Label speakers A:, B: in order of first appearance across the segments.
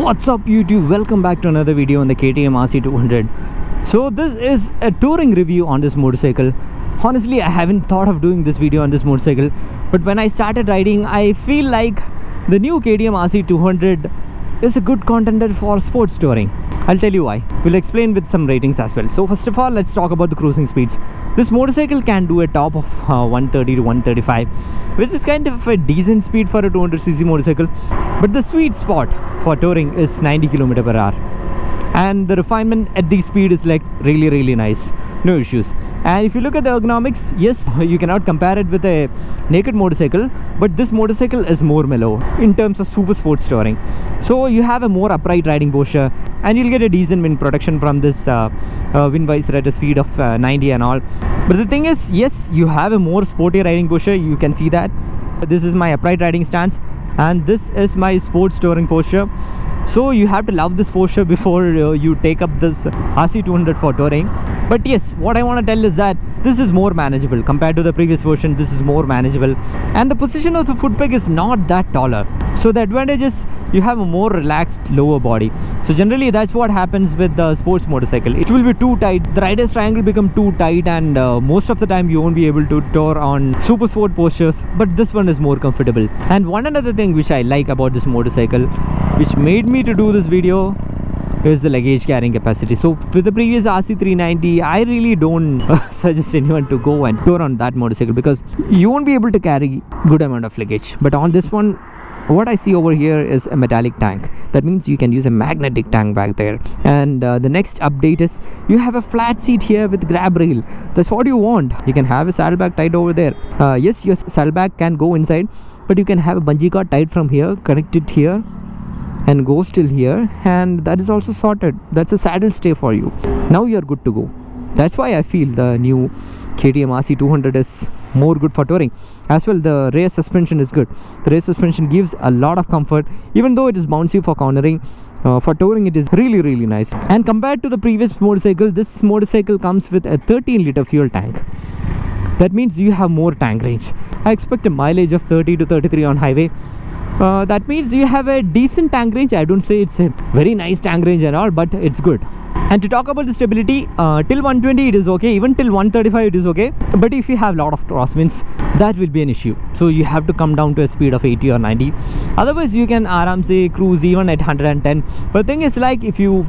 A: What's up YouTube, welcome back to another video on the KTM RC 200. So this is a touring review on this motorcycle. Honestly, I haven't thought of doing this video on this motorcycle, but when I started riding, I feel like the new KTM RC 200 is a good contender for sports touring. I'll tell you why. We'll explain with some ratings as well. So first of all, let's talk about the cruising speeds. This motorcycle can do a top of 130 to 135, which is kind of a decent speed for a 200cc motorcycle. But the sweet spot for touring is 90 km per hour. And the refinement at this speed is like really nice. No issues. And if you look at the ergonomics, yes, you cannot compare it with a naked motorcycle, but this motorcycle is more mellow in terms of super sports touring. So you have a more upright riding posture, and you'll get a decent wind protection from this wind visor at a speed of 90 and all. But the thing is, yes, you have a more sporty riding posture. You can see that. This is my upright riding stance, and this is my sports touring posture. So you have to love this posture before you take up this RC 200 for touring. But yes, what I want to tell is that this is more manageable compared to the previous version. This is more manageable, and the position of the foot peg is not that taller. So the advantage is you have a more relaxed lower body. So generally that's what happens with the sports motorcycle. It will be too tight. The rider's triangle become too tight, and most of the time you won't be able to tour on super sport postures. But this one is more comfortable. And one another thing which I like about this motorcycle, which made me to do this video, is the luggage carrying capacity. So with the previous RC 390, I really don't suggest anyone to go and tour on that motorcycle because you won't be able to carry good amount of luggage. But on this one, what I see over here is a metallic tank. That means you can use a magnetic tank back there. And the next update is you have a flat seat here with grab rail. That's what you want. You can have a saddlebag tied over there. Yes, your saddlebag can go inside, but you can have a bungee cord tied from here, connected here, and go still here, and that is also sorted. That's a saddle stay for you. Now you're good to go. That's why I feel the new KTM RC 200 is more good for touring. As well, the rear suspension is good. The rear suspension gives a lot of comfort, even though it is bouncy for cornering. For touring it is really nice. And compared to the previous motorcycle, this motorcycle comes with a 13-liter fuel tank. That means you have more tank range. I expect a mileage of 30 to 33 on highway. That means you have a decent tank range. I don't say it's a very nice tank range and all, but it's good. And to talk about the stability, till 120 it is okay, even till 135 it is okay. But if you have a lot of crosswinds, that will be an issue. So you have to come down to a speed of 80 or 90. Otherwise you can say cruise even at 110. But the thing is, like, if you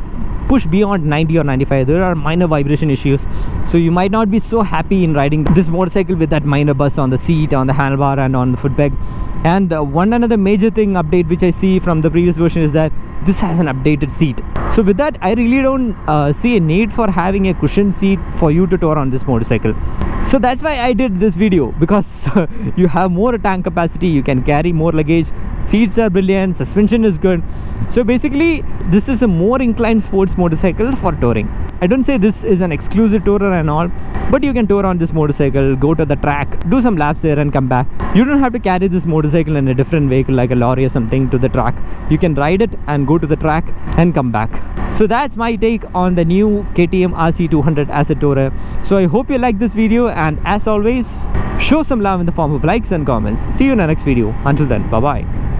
A: push beyond 90 or 95, there are minor vibration issues. So you might not be so happy in riding this motorcycle with that minor buzz on the seat, on the handlebar, and on the foot peg. And one another major thing update which I see from the previous version is that this has an updated seat. So with that, I really don't see a need for having a cushioned seat for you to tour on this motorcycle. So that's why I did this video, because you have more tank capacity, you can carry more luggage, seats are brilliant, suspension is good. So basically this is a more inclined sports motorcycle for touring. I don't say this is an exclusive tourer and all, but you can tour on this motorcycle, go to the track, do some laps there and come back. You don't have to carry this motorcycle in a different vehicle like a lorry or something to the track. You can ride it and go to the track and come back. So that's my take on the new KTM RC 200 as a tourer. So I hope you like this video, and as always, show some love in the form of likes and comments. See you in the next video. Until then, bye bye.